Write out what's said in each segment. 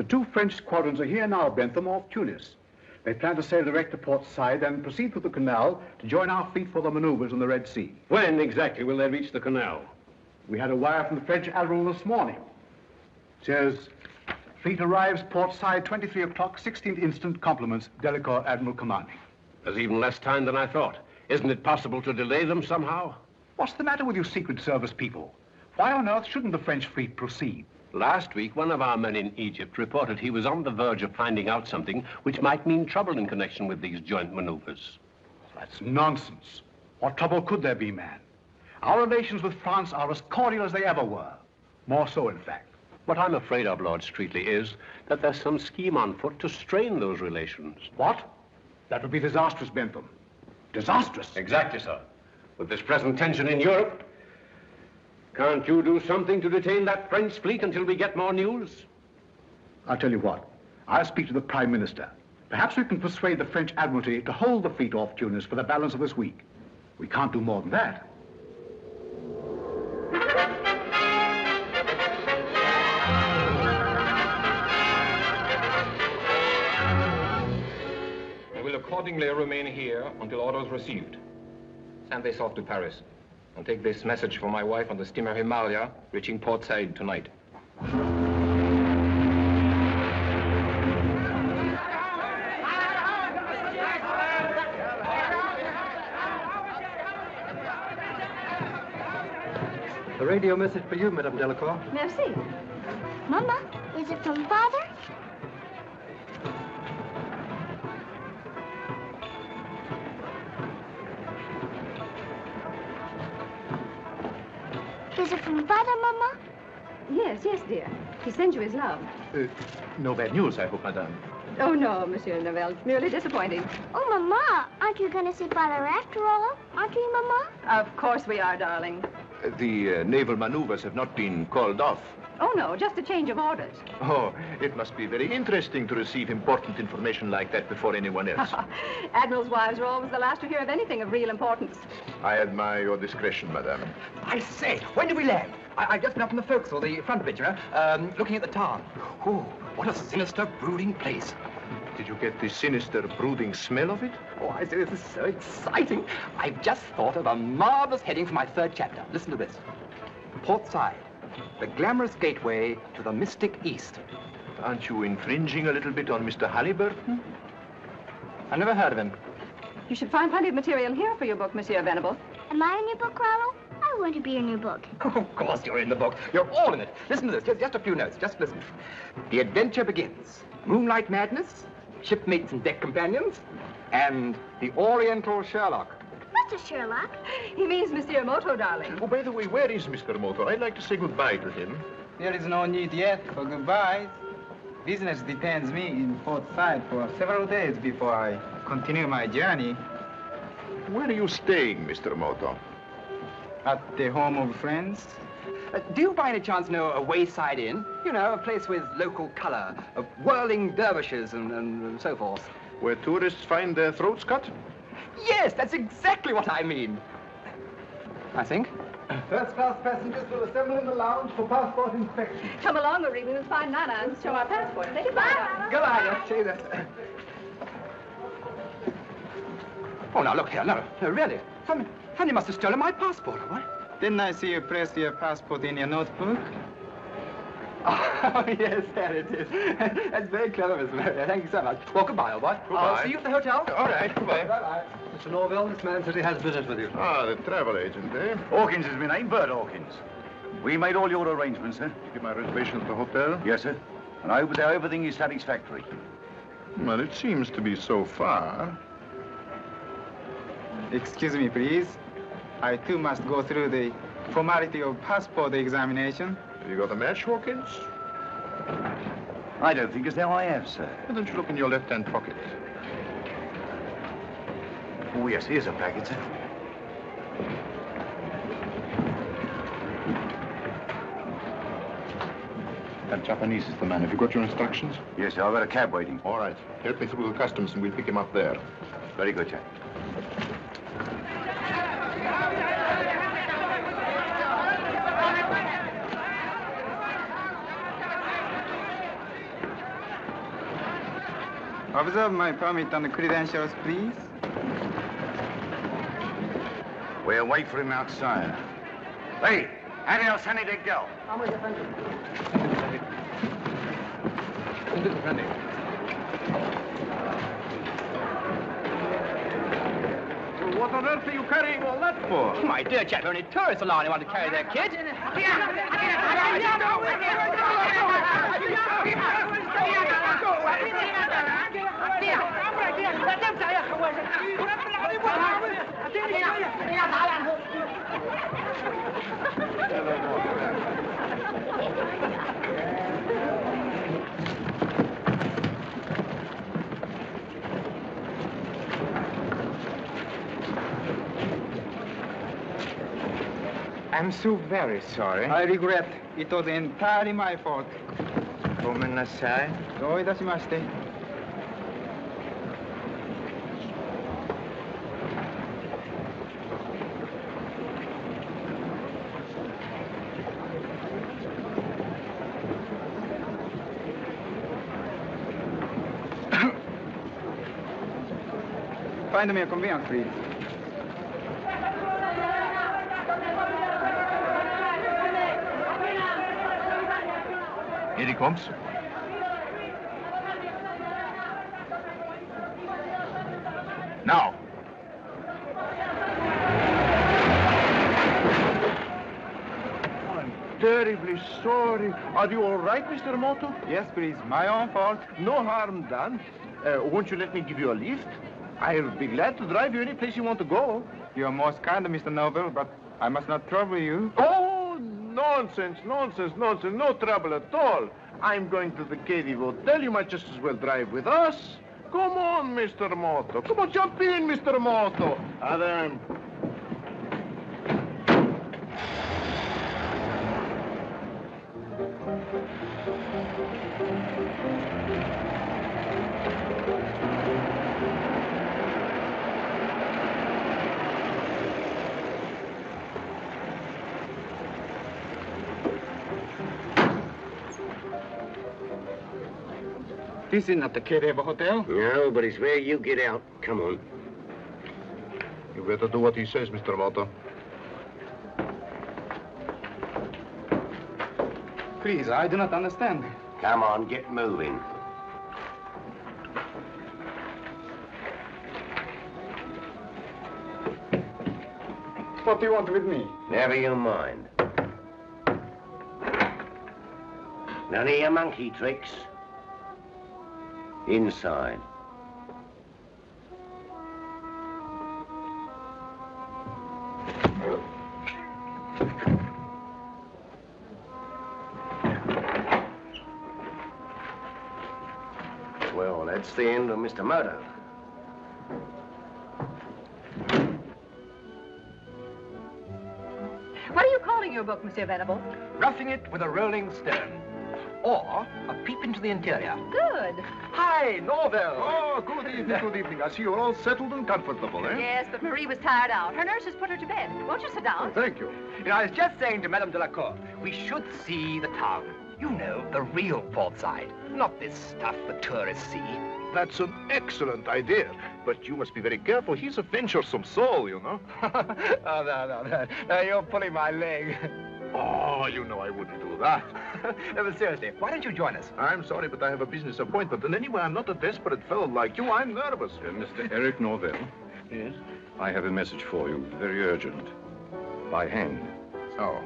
The 2 French squadrons are here now, Bentham, off Tunis. They plan to sail direct to Port Said and proceed through the canal to join our fleet for the maneuvers in the Red Sea. When exactly will they reach the canal? We had a wire from the French Admiral this morning. It says, fleet arrives Port Said 23 o'clock, 16th instant, compliments, Delacour Admiral Commanding. There's even less time than I thought. Isn't it possible to delay them somehow? What's the matter with you Secret Service people? Why on earth shouldn't the French fleet proceed? Last week, one of our men in Egypt reported he was on the verge of finding out something which might mean trouble in connection with these joint maneuvers. That's nonsense. What trouble could there be, man? Our relations with France are as cordial as they ever were. More so, in fact. What I'm afraid of, Lord Streatley, is that there's some scheme on foot to strain those relations. What? That would be disastrous, Bentham. Disastrous? Exactly, sir. With this present tension in Europe, can't you do something to detain that French fleet until we get more news? I'll tell you what. I'll speak to the Prime Minister. Perhaps we can persuade the French Admiralty to hold the fleet off Tunis for the balance of this week. We can't do more than that. I will accordingly remain here until orders received. Send this off to Paris. And take this message for my wife on the steamer Himalaya, reaching Port Said tonight. The radio message for you, Madame Delacour. Merci. Mama, is it from Father? Is it from Father, Mama? Yes, dear. He sends you his love. No bad news, I hope, Madame. Oh, no, Monsieur Navel. Merely disappointing. Oh, Mama, aren't you going to see Father after all? Aren't you, Mama? Of course we are, darling. The naval maneuvers have not been called off. Oh, no, just a change of orders. Oh, it must be very interesting to receive important information like that before anyone else. Admirals' wives are always the last to hear of anything of real importance. I admire your discretion, Madame. I say, when did we land? I've just been up in the forecastle, the front bit, you know, looking at the town. Oh, what a sinister, brooding place. Did you get the sinister, brooding smell of it? Oh, I say, this is so exciting. I've just thought of a marvelous heading for my 3rd chapter. Listen to this. Port Said, the glamorous gateway to the mystic East. Aren't you infringing a little bit on Mr. Halliburton? I never heard of him. You should find plenty of material here for your book, Monsieur Venable. Am I in your book, Rollo? I want to be in your book. Oh, of course you're in the book. You're all in it. Listen to this. Just a few notes. Just listen. The adventure begins. Moonlight madness, shipmates and deck companions, and the Oriental Sherlock. Mr. Sherlock? He means Monsieur Moto, darling. Oh, by the way, where is Mr. Moto? I'd like to say goodbye to him. There is no need yet for goodbyes. Business detains me in Port Said for several days before I continue my journey. Where are you staying, Mr. Moto? At the home of friends. Do you by any chance know a wayside inn? You know, a place with local color, of whirling dervishes and so forth. Where tourists find their throats cut? Yes, that's exactly what I mean. I think. First-class passengers will assemble in the lounge for passport inspection. Come along, we're leaving this fine Nana and show our passport. Say goodbye, Nana. Goodbye, see that. Oh, now, look here. No, really. Somebody must have stolen my passport, what? Didn't I see you place your passport in your notebook? Oh, yes, there it is. That's very clever, Mr. Murray. Thank you so much. Well, goodbye, old boy. Goodbye. I'll see you at the hotel. All right, goodbye. Bye-bye. Mr. Norville, this man says he has business with you. Ah, the travel agent, eh? Hawkins is my name, Bert Hawkins. We made all your arrangements, sir. Give my reservation at the hotel? Yes, sir. And I hope that everything is satisfactory. Well, it seems to be so far. Excuse me, please. I, too, must go through the formality of passport examination. Have you got a match, Hawkins? I don't think as though I have, sir. Why don't you look in your left-hand pocket? Oh, yes, here's a packet, sir. That Japanese is the man. Have you got your instructions? Yes, sir. I've got a cab waiting. All right. Help me through the customs and we'll pick him up there. Very good, sir. Observe my permit and credentials, please. We'll wait for him outside. Hey, how did Sandy go? What on earth are you carrying all that for? My dear chap, only tourists allowed anyone to carry their kid. I'm so very sorry. I regret. It was entirely my fault. ごめんなさい。どういたしまして。Find me a convenience, please. Here he comes. Now. I'm terribly sorry. Are you all right, Mr. Moto? Yes, please. My own fault. No harm done. Won't you let me give you a lift? I'll be glad to drive you any place you want to go. You're most kind, Mr. Noble, but I must not trouble you. Oh, nonsense, nonsense, nonsense. No trouble at all. I'm going to the KV Hotel. You might just as well drive with us. Come on, Mr. Moto. Come on, jump in, Mr. Moto. Adam. This is not the Kereba Hotel. No, but it's where you get out. Come on. You better do what he says, Mr. Moto. Please, I do not understand. Come on, get moving. What do you want with me? Never you mind. None of your monkey tricks. Inside. Well, that's the end of Mr. Moto. What are you calling your book, Monsieur Venable? Roughing It with a Rolling Stone. Or A Peep into the Interior. Good. Hi, Norville. Oh, good evening, good evening. I see you're all settled and comfortable, eh? Yes, but Marie was tired out. Her nurse has put her to bed. Won't you sit down? Thank you. You know, I was just saying to Madame Delacour, we should see the town. You know, the real port side. Not this stuff the tourists see. That's an excellent idea. But you must be very careful. He's a venturesome soul, you know. Oh, no, you're pulling my leg. Oh, you know I wouldn't do that. No, but seriously, why don't you join us? I'm sorry, but I have a business appointment. And anyway, I'm not a desperate fellow like you. I'm nervous. Mr. Eric Norville. Yes? I have a message for you, very urgent. By hand. Oh.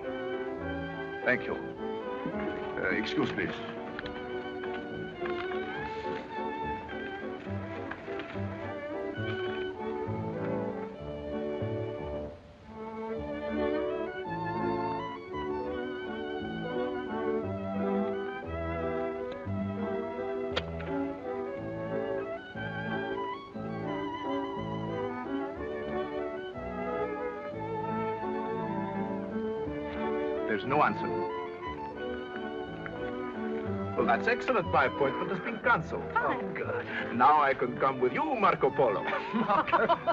Thank you. Excuse, please. There's no answer. Well, that's excellent. My appointment has been cancelled. Fine. Oh, good. Now I can come with you, Marco Polo.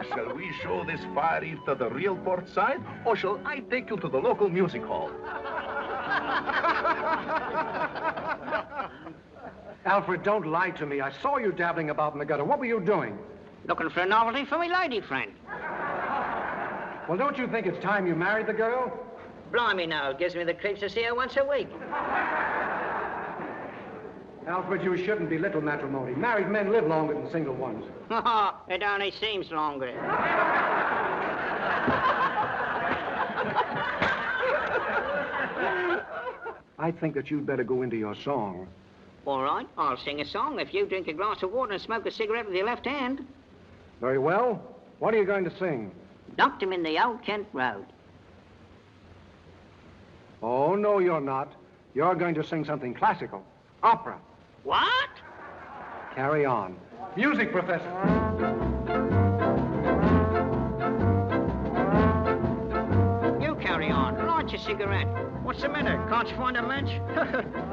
Shall we show this fire eve to the real port side, or shall I take you to the local music hall? Alfred, don't lie to me. I saw you dabbling about in the gutter. What were you doing? Looking for a novelty for me lady friend. Well, don't you think it's time you married the girl? Blimey now, it gives me the creeps to see her once a week. Alfred, you shouldn't belittle matrimony. Married men live longer than single ones. It only seems longer. I think that you'd better go into your song. All right, I'll sing a song if you drink a glass of water and smoke a cigarette with your left hand. Very well. What are you going to sing? Knocked him in the old Kent Road. Oh, no, you're not. You're going to sing something classical. Opera. What? Carry on. Music, Professor. You carry on. Light your cigarette. What's the matter? Can't you find a match?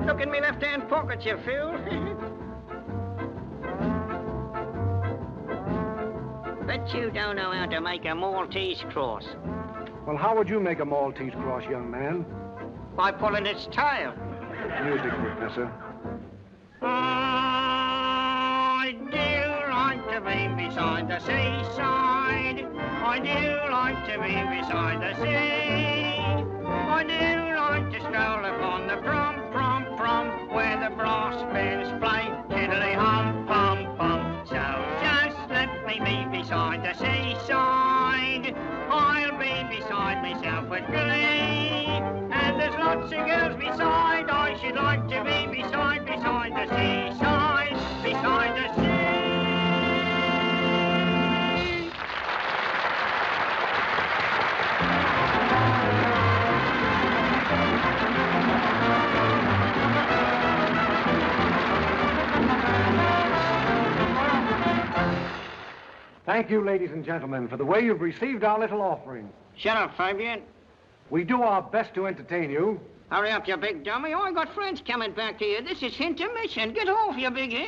Look in me left-hand pocket, you fool. Bet you don't know how to make a Maltese cross. Well, how would you make a Maltese cross, young man? By pulling its tail. Music, Professor. I do like to be beside the seaside. I do like to be beside the sea. I do like to stroll upon the prom, where the brass bands play tiddly hum, pum, pum. So just let me be beside the seaside. I'll be beside myself with glee. And there's lots of girls beside. I should like to be beside the seaside, beside the sea. Thank you, ladies and gentlemen, for the way you've received our little offering. Shut up, Fabian. We do our best to entertain you. Hurry up, you big dummy. I got friends coming back to you. This is intermission. Get off, you big hen.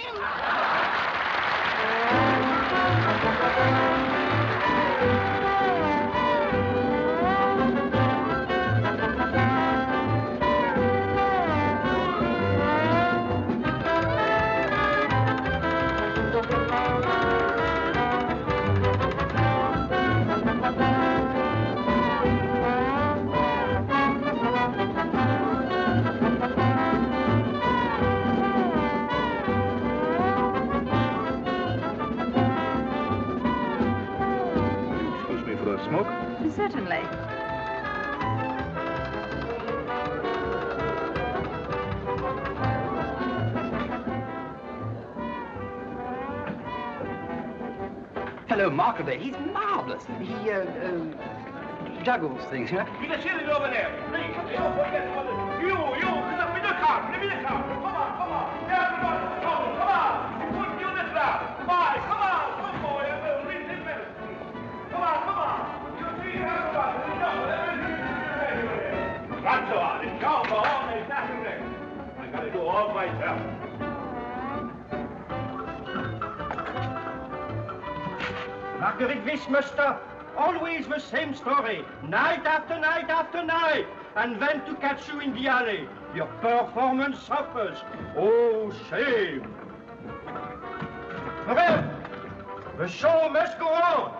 Smoke? Certainly. Hello, Marco there. He's marvelous. He juggles things, you know. You can see it over there. Please, don't forget what you, get up in the car. Come on. Everybody, come on. Put you this round. Come on. Good boy. Read this minute. Come on. You see everybody. That's all. It's gone for all. There's nothing there. I got to do all myself. Marguerite Wish must stop. Always the same story. Night after night after night. And then to catch you in the alley. Your performance suffers. Oh, shame. Well, the show must go on.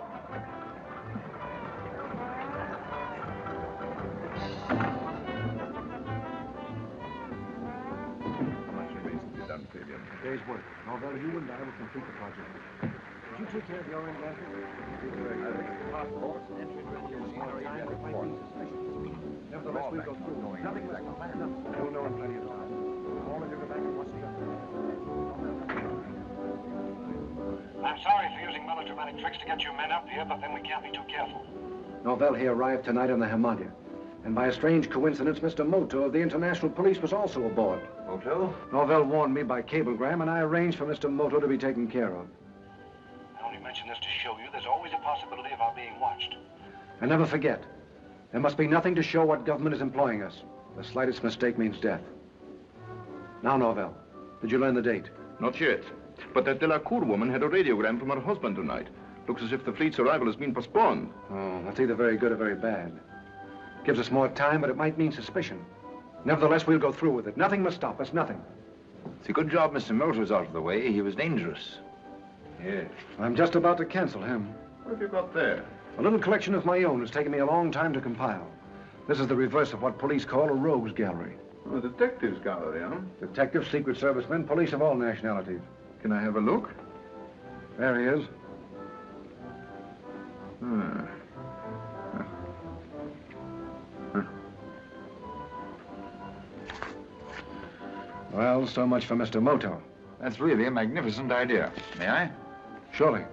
Day's work. Norvell, you and I will complete the project. Did you take care of your end, Alfred? Nevertheless, we'll go through. Nothing must be planned. You'll know in plenty of time. All of you go back and watch the other. I'm sorry for using melodramatic tricks to get you men up here, but then we can't be too careful. Norvell here arrived tonight on the Himalaya. And by a strange coincidence, Mr. Moto of the International Police was also aboard. Moto? Norvell warned me by cablegram, and I arranged for Mr. Moto to be taken care of. I only mention this to show you there's always a possibility of our being watched. And never forget, there must be nothing to show what government is employing us. The slightest mistake means death. Now, Norvell, did you learn the date? Not yet. But that Delacour woman had a radiogram from her husband tonight. Looks as if the fleet's arrival has been postponed. Oh, that's either very good or very bad. Gives us more time, but it might mean suspicion. Nevertheless, we'll go through with it. Nothing must stop us, nothing. It's a good job Mr. Moto's out of the way. He was dangerous. Yes. I'm just about to cancel him. What have you got there? A little collection of my own. It's taken me a long time to compile. This is the reverse of what police call a rogues gallery. Oh, a detectives gallery, huh? Detectives, secret servicemen, police of all nationalities. Can I have a look? There he is. Well, so much for Mr. Moto. That's really a magnificent idea. May I? Surely.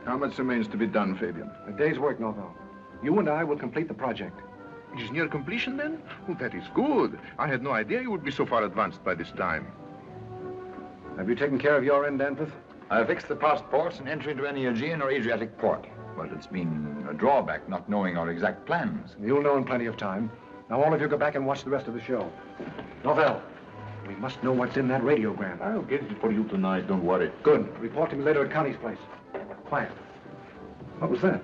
How much remains to be done, Fabian? A day's work, Naval. You and I will complete the project. It is near completion, then? Oh, that is good. I had no idea you would be so far advanced by this time. Have you taken care of your end, Danforth? I fixed the passports and entry into any Aegean or Adriatic port. But it's been a drawback not knowing our exact plans. You'll know in plenty of time. Now, all of you go back and watch the rest of the show. Naval, we must know what's in that radiogram. I'll get it for you tonight, don't worry. Good. Report to me later at Connie's place. Quiet. What was that?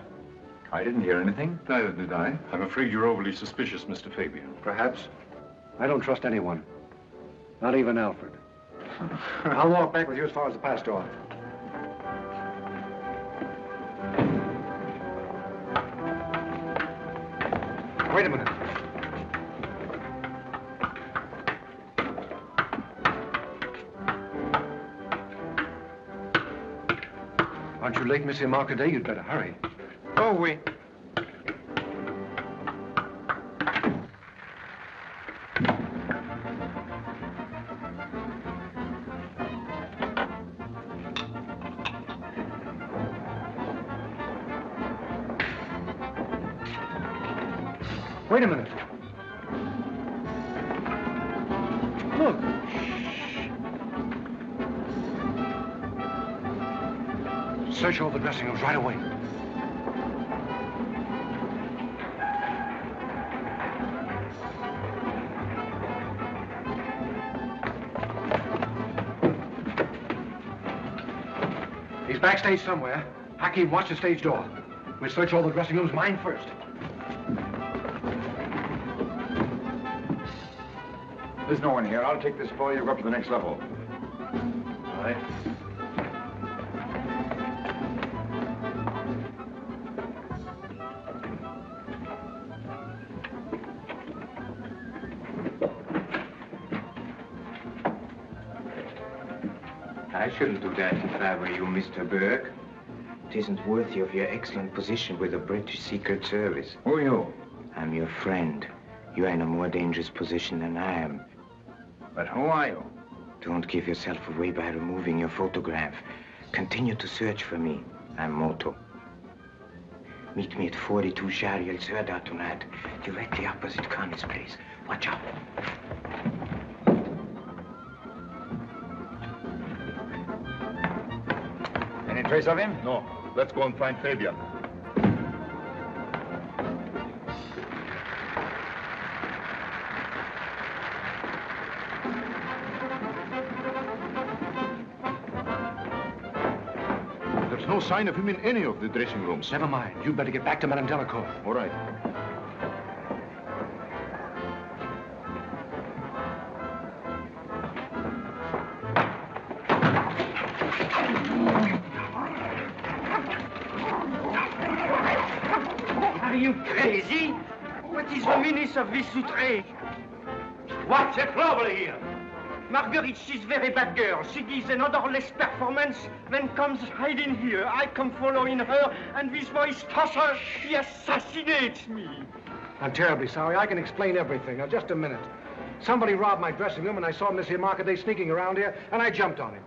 I didn't hear anything. Neither did I. I'm afraid you're overly suspicious, Mr. Fabian. Perhaps. I don't trust anyone. Not even Alfred. I'll walk back with you as far as the pass door. Wait a minute. Aren't you late, Monsieur Marcadet? You'd better hurry. Oh, oui. Wait a minute. Look. Search all the dressing rooms right away. He's backstage somewhere. Hakim, watch the stage door. We'll search all the dressing rooms, mine first. There's no one here. I'll take this for you. Go up to the next level. All right. I shouldn't do that if I were you, Mr. Burke. It isn't worthy of your excellent position with the British Secret Service. Who are you? I'm your friend. You're in a more dangerous position than I am. But who are you? Don't give yourself away by removing your photograph. Continue to search for me. I'm Moto. Meet me at 42 Shariel Serda tonight, directly opposite Connie's place. Watch out. Any trace of him? No. Let's go and find Fabian. There's no sign of him in any of the dressing rooms. Never mind. You'd better get back to Madame Delacour. All right. Are you crazy? What is the meaning of this outrage? What's the trouble here? Marguerite, she's very bad girl. She gives an odorless performance, then comes hiding here. I come following her, and this voice tosser, he assassinates me. I'm terribly sorry. I can explain everything. Now, just a minute. Somebody robbed my dressing room, and I saw Monsieur Marcadet sneaking around here, and I jumped on him.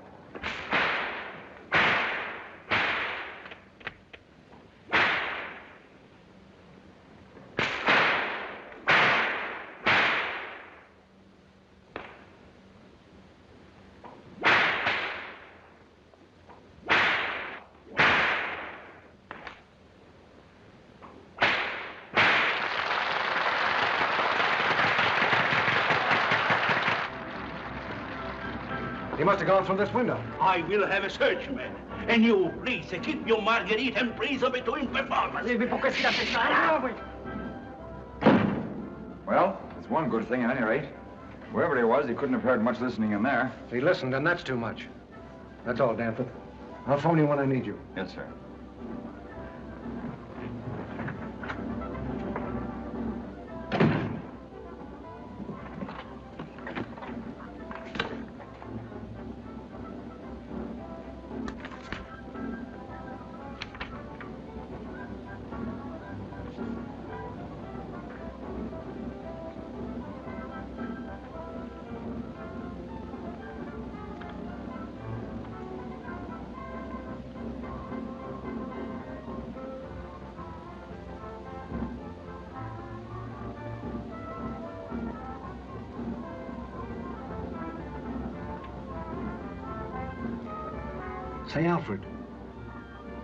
He must have gone through this window. I will have a search, man. And you, please, keep your Marguerite and please between performance. Well, there's one good thing at any rate. Whoever he was, he couldn't have heard much listening in there. He listened, and that's too much. That's all, Danforth. I'll phone you when I need you. Yes, sir. Say, Alfred,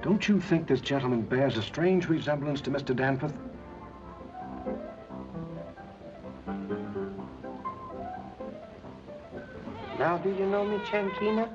don't you think this gentleman bears a strange resemblance to Mr. Danforth? Now, do you know me, Chankina?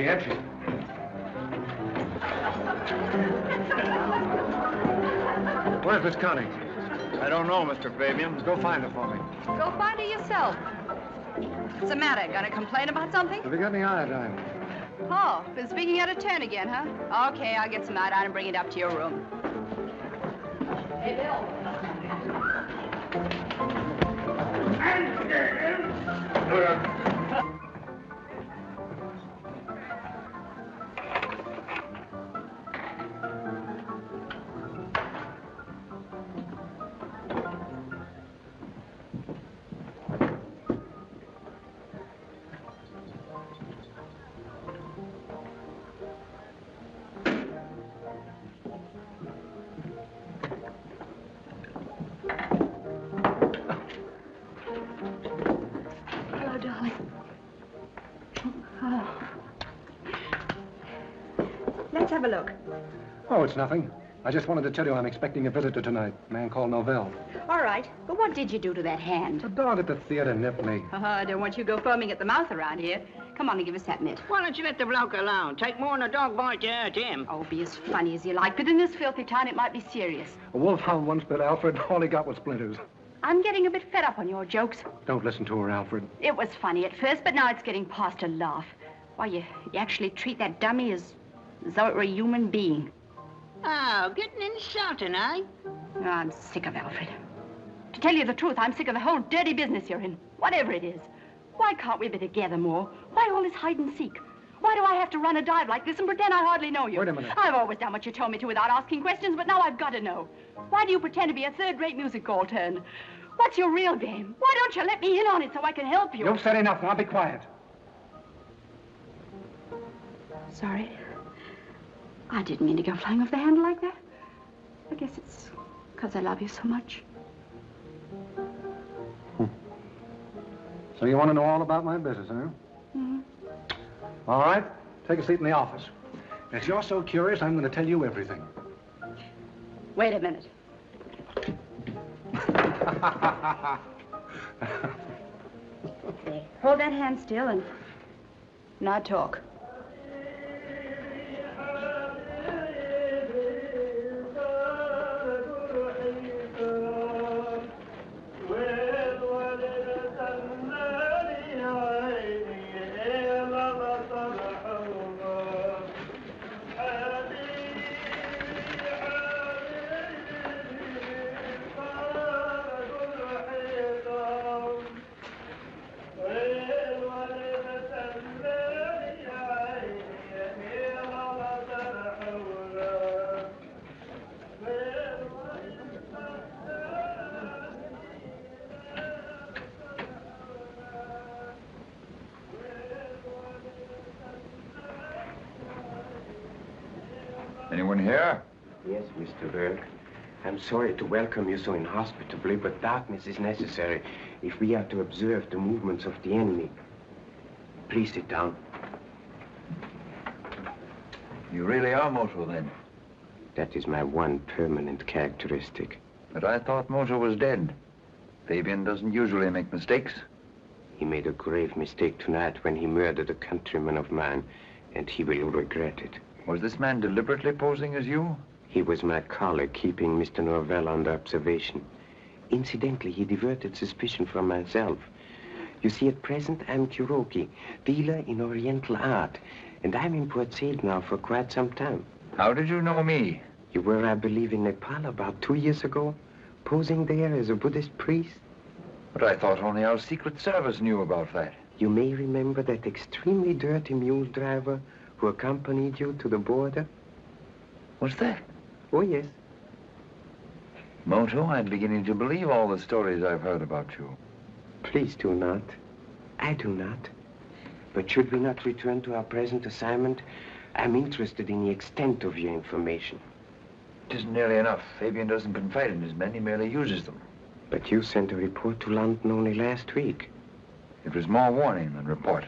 Empty. Where's Miss Connie? I don't know, Mr. Fabian. Go find her for me. Go find her yourself. What's the matter? Gonna complain about something? Have you got any iodine? Oh, been speaking out of turn again, huh? Okay, I'll get some iodine and bring it up to your room. Hey, Bill. Hello, darling. Oh. Let's have a look. Oh, it's nothing. I just wanted to tell you I'm expecting a visitor tonight, a man called Novell. All right, but what did you do to that hand? The dog at the theater nipped me. I don't want you to go foaming at the mouth around here. Come on and give us that mitt. Why don't you let the bloke alone? Take more than a dog bite to hurt him. Oh, be as funny as you like, but in this filthy town it might be serious. A wolfhound once bit Alfred. All he got was splinters. I'm getting a bit fed up on your jokes. Don't listen to her, Alfred. It was funny at first, but now it's getting past a laugh. Why, you actually treat that dummy as though it were a human being. Oh, getting insulting, eh? Oh, I'm sick of Alfred. To tell you the truth, I'm sick of the whole dirty business you're in, whatever it is. Why can't we be together more? Why all this hide and seek? Why do I have to run a dive like this and pretend I hardly know you? Wait a minute. I've always done what you told me to without asking questions, but now I've got to know. Why do you pretend to be a third-rate music hall turn? What's your real game? Why don't you let me in on it so I can help you? You've said enough. Now be quiet. Sorry. I didn't mean to go flying off the handle like that. I guess it's because I love you so much. So you want to know all about my business, huh? Mm-hmm. All right. Take a seat in the office. If you're so curious, I'm going to tell you everything. Wait a minute. Okay. Hold that hand still and now talk. Anyone here? Yes, Mr. Burke. I'm sorry to welcome you so inhospitably, but darkness is necessary if we are to observe the movements of the enemy. Please sit down. You really are Moto, then? That is my one permanent characteristic. But I thought Moto was dead. Fabian doesn't usually make mistakes. He made a grave mistake tonight when he murdered a countryman of mine, and he will regret it. Was this man deliberately posing as you? He was my colleague, keeping Mr. Norvell under observation. Incidentally, he diverted suspicion from myself. You see, at present, I'm Kuroki, dealer in Oriental art, and I'm in Port Said now for quite some time. How did you know me? You were, I believe, in Nepal about 2 years ago, posing there as a Buddhist priest. But I thought only our Secret Service knew about that. You may remember that extremely dirty mule driver who accompanied you to the border? What's that? Oh, yes. Moto, I'm beginning to believe all the stories I've heard about you. Please do not. I do not. But should we not return to our present assignment? I'm interested in the extent of your information. It isn't nearly enough. Fabian doesn't confide in his men, he merely uses them. But you sent a report to London only last week. It was more warning than report.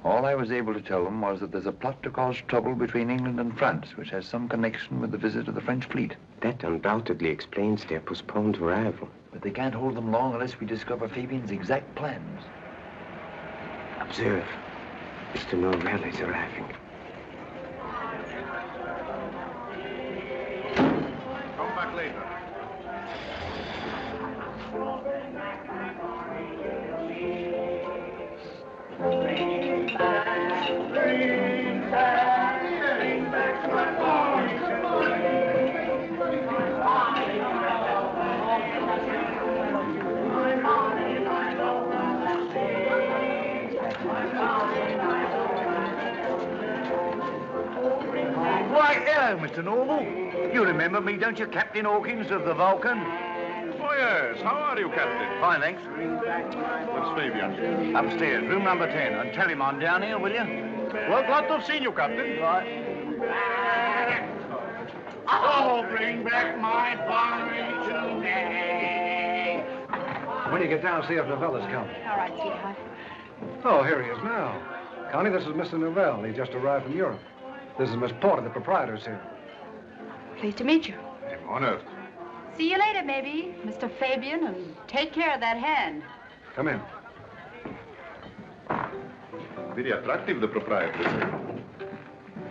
All I was able to tell them was that there's a plot to cause trouble between England and France, which has some connection with the visit of the French fleet. That undoubtedly explains their postponed arrival. But they can't hold them long unless we discover Fabian's exact plans. Observe. Mr. Norvell is arriving. Come back later. Why, hello, Mr. Norval. You remember me, don't you, Captain Hawkins of the Vulcan? Oh, yes. How are you, Captain? Fine, thanks. Where's Fabian? Upstairs, room number 10. And tell him I'm down here, will you? Well, glad to have seen you, Captain. Right. Oh, bring back my bonnet today. When you get down, see if Novella's come. All right, sweetheart. Oh, here he is now. Connie, this is Mr. Novell. He just arrived from Europe. This is Miss Porter, the proprietor's here. Pleased to meet you. I'm honored. See you later, maybe, Mr. Fabian, and take care of that hand. Come in. Very attractive, the proprietor.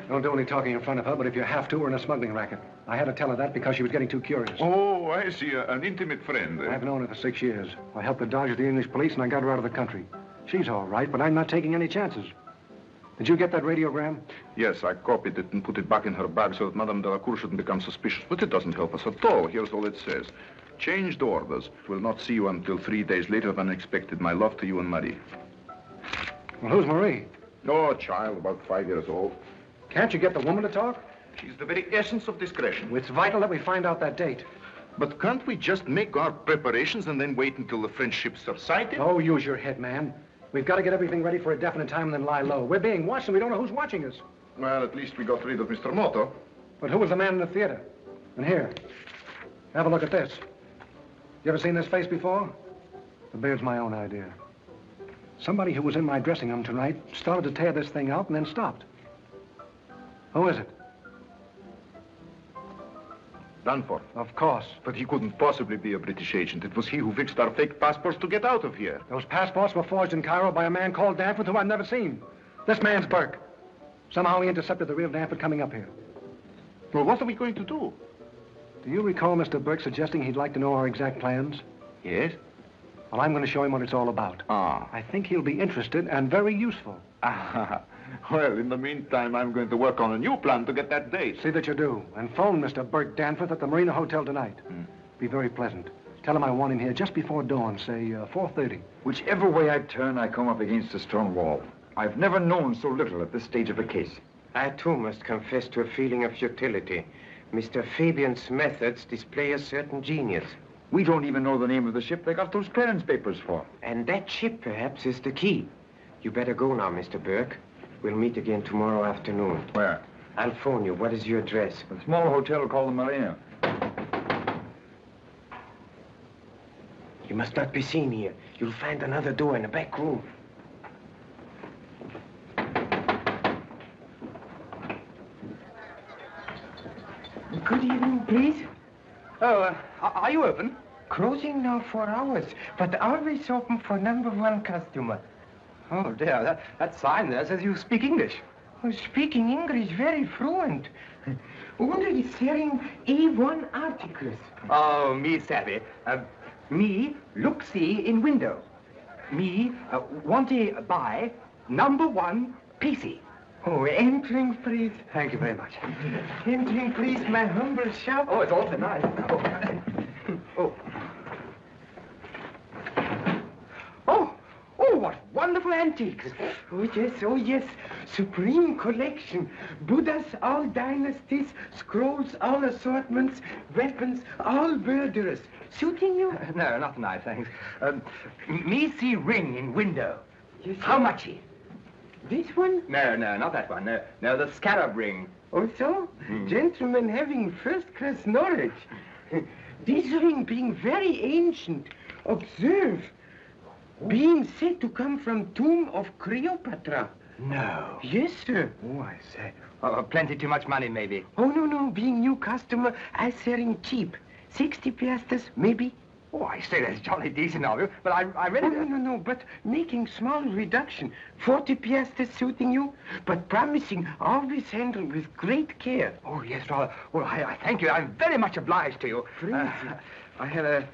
Don't do any talking in front of her, but if you have to, we're in a smuggling racket. I had to tell her that because she was getting too curious. Oh, I see. An intimate friend. I've known her for 6 years. I helped her dodge the English police, and I got her out of the country. She's all right, but I'm not taking any chances. Did you get that radiogram? Yes, I copied it and put it back in her bag so that Madame Delacour shouldn't become suspicious. But it doesn't help us at all. Here's all it says. Changed orders. Will not see you until 3 days later than expected. My love to you and Marie. Well, who's Marie? Oh, a child, about 5 years old. Can't you get the woman to talk? She's the very essence of discretion. It's vital that we find out that date. But can't we just make our preparations and then wait until the French ships are sighted? Oh, use your head, man. We've got to get everything ready for a definite time and then lie low. We're being watched and we don't know who's watching us. Well, at least we got rid of Mr. Moto. But who was the man in the theater? And here, have a look at this. You ever seen this face before? The beard's my own idea. Somebody who was in my dressing room tonight started to tear this thing out and then stopped. Who is it? Danforth. Of course. But he couldn't possibly be a British agent. It was he who fixed our fake passports to get out of here. Those passports were forged in Cairo by a man called Danforth who I've never seen. This man's Burke. Somehow he intercepted the real Danforth coming up here. Well, what are we going to do? Do you recall Mr. Burke suggesting he'd like to know our exact plans? Yes. Well, I'm going to show him what it's all about. Ah. I think he'll be interested and very useful. Ah. Well, in the meantime, I'm going to work on a new plan to get that date. See that you do. And phone Mr. Burke Danforth at the Marina Hotel tonight. Be very pleasant. Tell him I want him here just before dawn, say 4:30. Whichever way I turn, I come up against a stone wall. I've never known so little at this stage of a case. I, too, must confess to a feeling of futility. Mr. Fabian's methods display a certain genius. We don't even know the name of the ship they got those clearance papers for. And that ship, perhaps, is the key. You better go now, Mr. Burke. We'll meet again tomorrow afternoon. Where? I'll phone you. What is your address? A small hotel called the Marina. You must not be seen here. You'll find another door in the back room. Good evening, please. Oh, are you open? Closing now for hours, but always open for #1 customer. Oh, dear, that sign there says you speak English. Oh, speaking English very fluent. Only selling A1 articles. Oh, me savvy. Me look see in window. Me want to buy #1 PC. Oh, entering, please. Thank you very much. Entering, please, my humble shop. Oh, it's awfully nice. Oh. Oh, what wonderful antiques. Oh, yes. Supreme collection. Buddhas, all dynasties, scrolls, all assortments, weapons, all murderers. Suiting you? No, not tonight, thanks. Me see ring in window. Yes, How much? This one? No, not that one. No, the scarab ring. Oh, so? Gentlemen having first-class knowledge. This ring being very ancient. Observe. Being said to come from tomb of Cleopatra. No. Yes, sir. Oh, I say. Plenty too much money, maybe. Oh, no. Being new customer, I selling cheap. 60 piastres, maybe. Oh, I say, that's jolly decent of you, but I really... Oh, no, but making small reduction. 40 piastres suiting you, but promising always handle with great care. Oh, yes, rather. Well, I thank you. I'm very much obliged to you. I have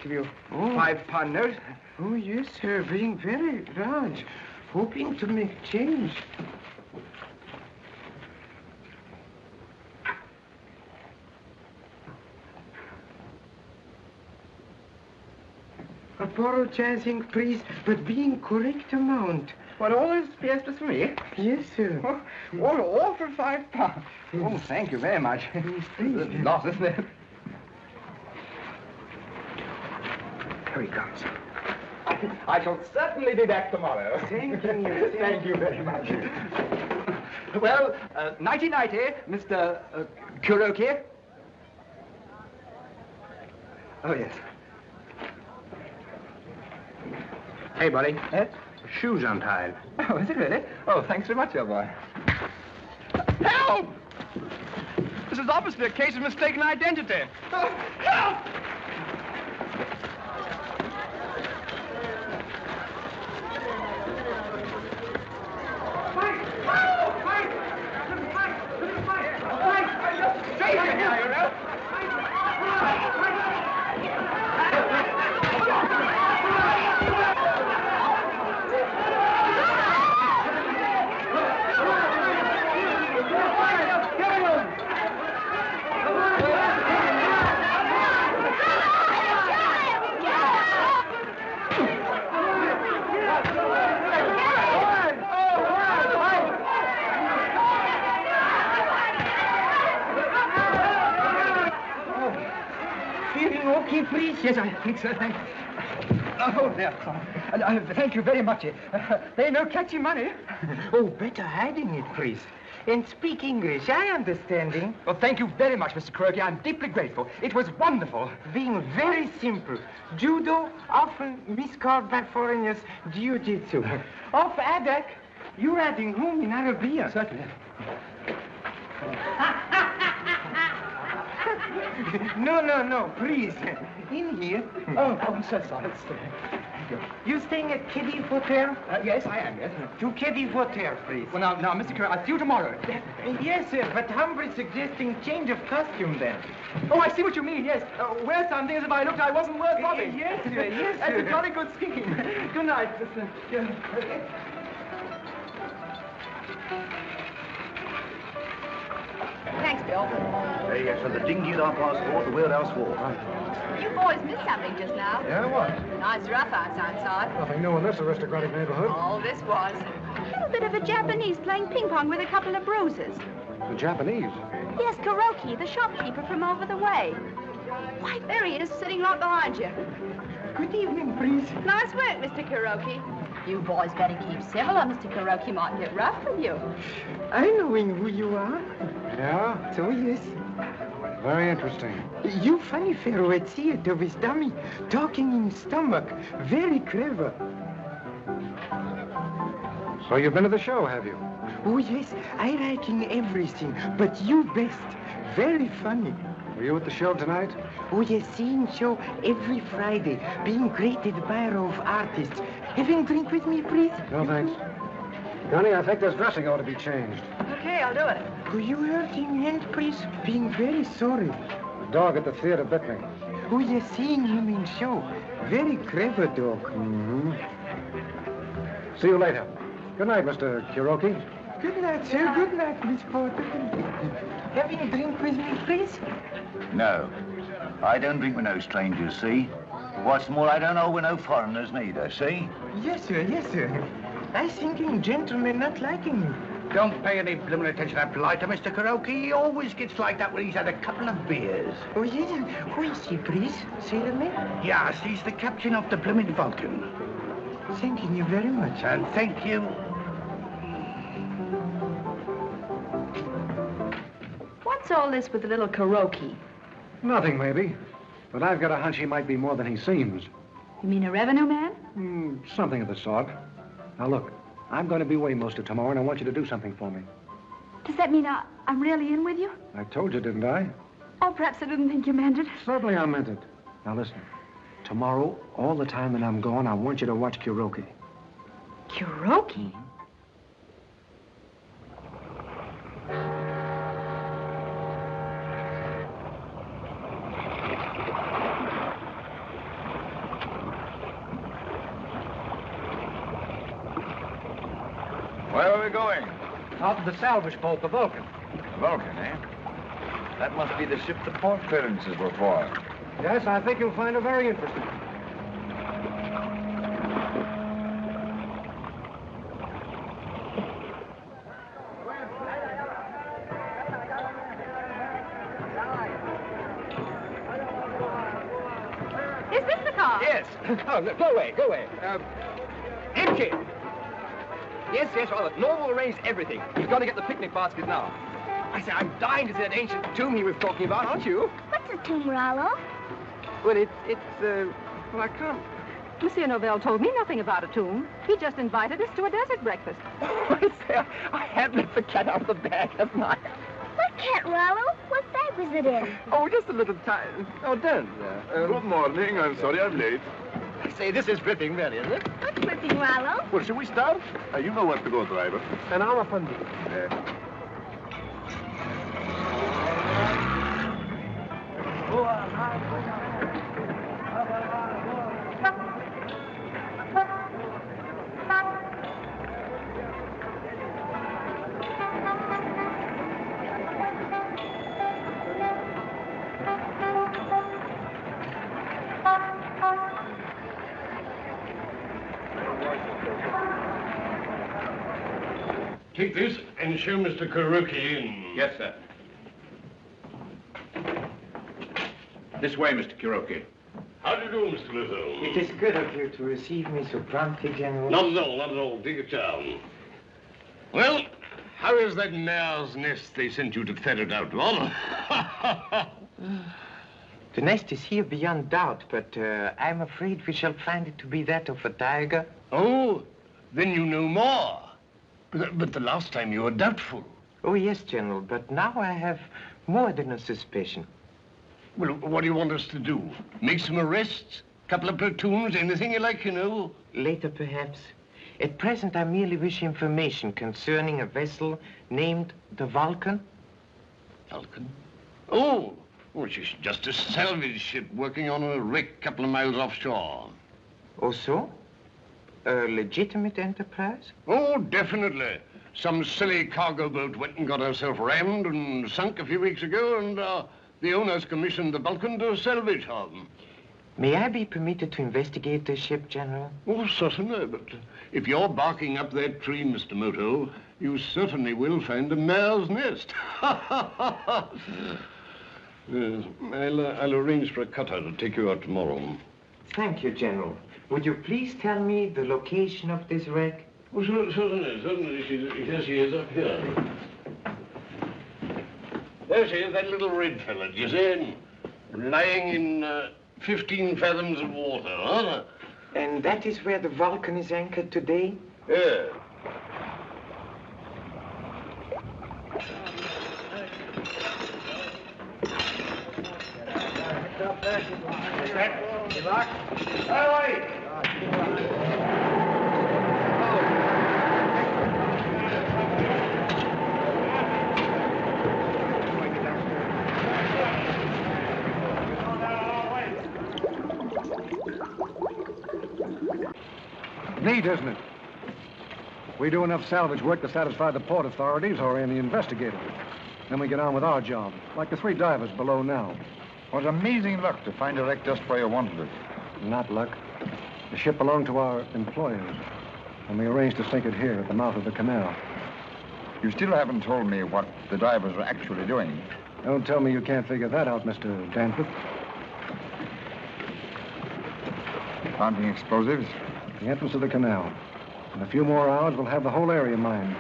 give you £5 note. Oh, yes, sir, being very large. Hoping to make change. Apologizing, please, but being correct amount. What, all those piastres for me? Yes, sir. All for £5. Oh, thank you very much. Please. Lost, isn't it? Here he comes. I shall certainly be back tomorrow. Thank you. Thank you very much. Well, nighty-nighty, Mr. Kuroki. Oh, yes. Hey, buddy. Shoes untied. Oh, is it really? Oh, thanks very much, old boy. Help! This is obviously a case of mistaken identity. Oh, help! Okay, please? Yes, I think so, thank you. Oh, there. Thank you very much. They no catchy money. Oh, better hiding it, please. And speak English, I understanding. Well, thank you very much, Mr. Kuroki. I'm deeply grateful. It was wonderful. Being very simple. Judo, often miscalled by foreigners, jiu-jitsu. Of Adak, you're adding home in Arabia. Certainly. No, please. In here. Oh, I'm so sorry. You staying at Keddy Hotel? Yes, I am, yes. To Keddy Hotel, please. Well, now, Mr. Kuroki, I'll see you tomorrow. Yes, sir, but humbly suggesting change of costume then. Oh, I see what you mean, yes. Wear something as if I looked I wasn't worth robbing. Yes, sir, yes, That's sir. a jolly good scheme. Good night, Mr. Thanks, Bill. There you go, so the dinghy our passport, the wheelhouse wall. You boys missed something just now. Yeah, what? Nice rough outside. Nothing new in this aristocratic neighborhood. All this was. A little bit of a Japanese playing ping pong with a couple of bruises. The Japanese. Yes, Kuroki, the shopkeeper from over the way. Why, there he is, sitting right behind you. Good evening, please. Nice work, Mr. Kuroki. You boys better keep civil or Mr. Kuroki might get rough with you. I knowing who you are. Yeah? So, yes. Very interesting. You funny fellow at theater with dummy, talking in stomach. Very clever. So you've been to the show, have you? Oh, yes, I liking everything, but you best. Very funny. Were you at the show tonight? Oh, yes, seeing show every Friday, being great admirer of artists. Having a drink with me, please? No, thanks. Connie, I think this dressing ought to be changed. Okay, I'll do it. Could you hurting hand, please? Being very sorry. The dog at the theater bit me. Oh, yes, seeing him in show. Very clever dog. Mm-hmm. See you later. Good night, Mr. Kuroki. Good night, sir. Good night, Miss Porter. Having a drink with me, please? No. I don't drink with no strangers, see? What's more, I don't know with no foreigners neither, see? Yes, sir. Yes, sir. I thinking gentlemen not liking you. Don't pay any blimmin' attention to that blighter, Mr. Kuroki. He always gets like that when he's had a couple of beers. Oh, yes. Who is he, please? Sailorman? Yes, he's the captain of the blimmin' Vulcan. Thanking you very much. And thank you. What's all this with the little Kuroki? Nothing, maybe. But I've got a hunch he might be more than he seems. You mean a revenue man? Something of the sort. Now, look, I'm going to be away most of tomorrow, and I want you to do something for me. Does that mean I'm really in with you? I told you, didn't I? Oh, perhaps I didn't think you meant it. Certainly I meant it. Now, listen. Tomorrow, all the time that I'm gone, I want you to watch Kuroki. Kuroki? Where are we going? Out to the salvage boat, the Vulcan. The Vulcan, eh? That must be the ship the port clearances were for. Yes, I think you'll find her very interesting. Is this the car? Yes. Oh, no, go away, go away. Empty. Yes, all right. Norm will arrange everything. He's got to get the picnic basket now. I say, I'm dying to see that ancient tomb he was talking about, aren't you? What's a tomb, Rollo? Well, well, I can't. Monsieur Novell told me nothing about a tomb. He just invited us to a desert breakfast. I have let the cat out of the bag, haven't I? What cat, Rollo? What bag was it in? Oh, just a little time. Oh, don't. Good morning. I'm sorry I'm late. I say, this is ripping, really, isn't it? What's ripping, Rollo? Well, shall we start? You know what to go, driver. And I'm a fundy. Take this and show Mr. Kuroki in. Yes, sir. This way, Mr. Kuroki. How do you do, Mr. Little? It is good of you to receive me so promptly, General. Not at all, not at all. Take your time. Well, how is that mare's nest they sent you to ferret out, Lord? The nest is here beyond doubt, but I'm afraid we shall find it to be that of a tiger. Oh, then you know more. But the last time you were doubtful. Oh, yes, General, but now I have more than a suspicion. Well, what do you want us to do? Make some arrests? Couple of platoons? Anything you like, you know? Later, perhaps. At present, I merely wish information concerning a vessel named the Vulcan. Vulcan? Oh, well, she's just a salvage ship working on a wreck a couple of miles offshore. Oh, so? A legitimate enterprise? Oh, definitely. Some silly cargo boat went and got herself rammed and sunk a few weeks ago, and the owners commissioned the Vulcan to salvage her. May I be permitted to investigate this ship, General? Oh, certainly, but if you're barking up that tree, Mr. Moto, you certainly will find a mare's nest. Yes, I'll arrange for a cutter to take you out tomorrow. Thank you, General. Would you please tell me the location of this wreck? Oh, certainly. Here she is up here. There she is, that little red fella, do you see? Lying in 15 fathoms of water, huh? And that is where the Vulcan is anchored today? Yeah. Good luck. Away! Neat, isn't it? We do enough salvage work to satisfy the port authorities or any investigator. Then we get on with our job, like the 3 divers below now. What amazing luck to find a wreck just where you wanted it. Not luck. The ship belonged to our employers, and we arranged to sink it here at the mouth of the canal. You still haven't told me what the divers are actually doing. Don't tell me you can't figure that out, Mr. Danforth. Planting explosives? The entrance of the canal. In a few more hours, we'll have the whole area mined,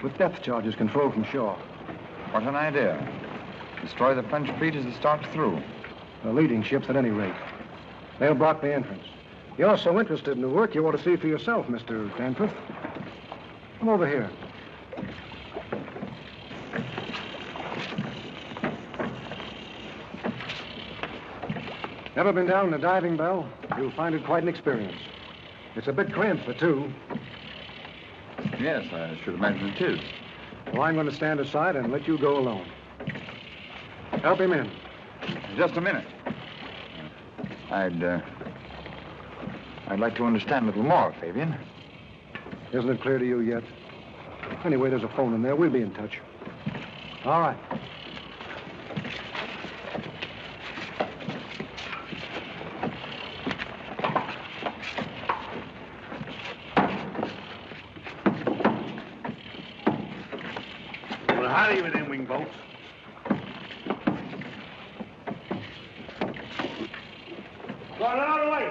with depth charges controlled from shore. What an idea. Destroy the French fleet as it starts through. The leading ships, at any rate. They'll block the entrance. You're so interested in the work, you ought to see for yourself, Mr. Danforth. Come over here. Never been down in a diving bell? You'll find it quite an experience. It's a bit cramped for 2. Yes, I should imagine it is. Well, I'm going to stand aside and let you go alone. Help him in. Just a minute. I'd like to understand a little more, Fabian. Isn't it clear to you yet? Anyway, there's a phone in there. We'll be in touch. All right. Well, hurry with them wing boats. Go on another way.